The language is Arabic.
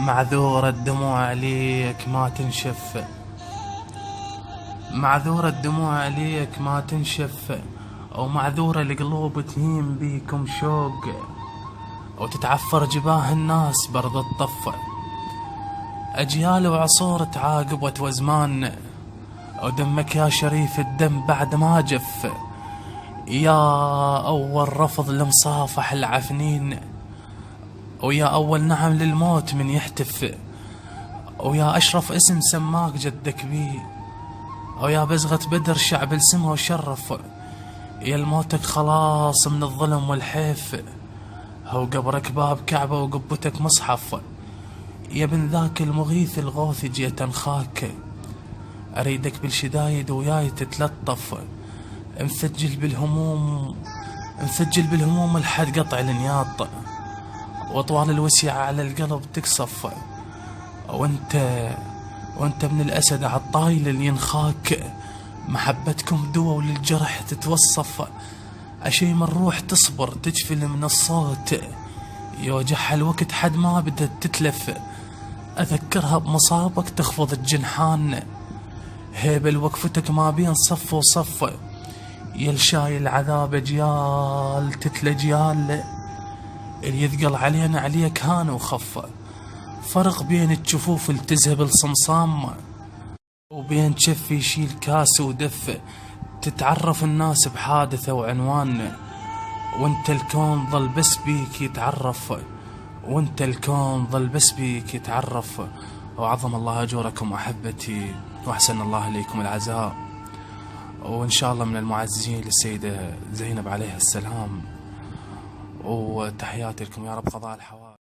معذورة الدموع عليك ما تنشف، معذورة الدموع عليك ما تنشف، ومعذورة القلوب تهيم بيكم شوق، وتتعفر جباه الناس برد الطف. أجيال وعصور تعاقبت وزمان، ودمك يا شريف الدم بعد ما جف. يا أول رفض لمصافح العفنين، ويا أول نعم للموت من يحتف، ويا أشرف اسم سماك جدك بيه، ويا بزغة بدر شعب السما وشرف. يا الموتك خلاص من الظلم والحيف، هو قبرك باب كعبة وقبتك مصحف. يا بن ذاك المغيث الغوث جيت انخاك، أريدك بالشدايد وياي تتلطف. مسجل بالهموم، مسجل بالهموم لحد قطع النياط، واطوال الوسيعة على القلب تقصف. وانت من الأسد عالطايل اللي ينخاك، محبتكم دوا وللجرح تتوصف. أشيم الروح تصبر تجفل من الصوت، يوجعها الوقت حد ما بدت تتلف. أذكرها بمصابك تخفض الجنحان، هيبل وقفتك ما بين صف وصف. يلشاي العذاب أجيال تتلى جيال، اللي يثقل علينا عليك هان وخف. فرق بين الجفوف اللي تذهب الصمصام، وبين شف يشيل كاس ودف. تتعرف الناس بحادثة وعنوان، وانت الكون ظل بس بيك يتعرف، وانت الكون ظل بس بيك يتعرف. وعظم الله أجوركم أحبتي، وأحسن الله إليكم العزاء، وإن شاء الله من المعزين للسيدة زينب عليها السلام. وتحياتي لكم يا رب قضاء الحوائج.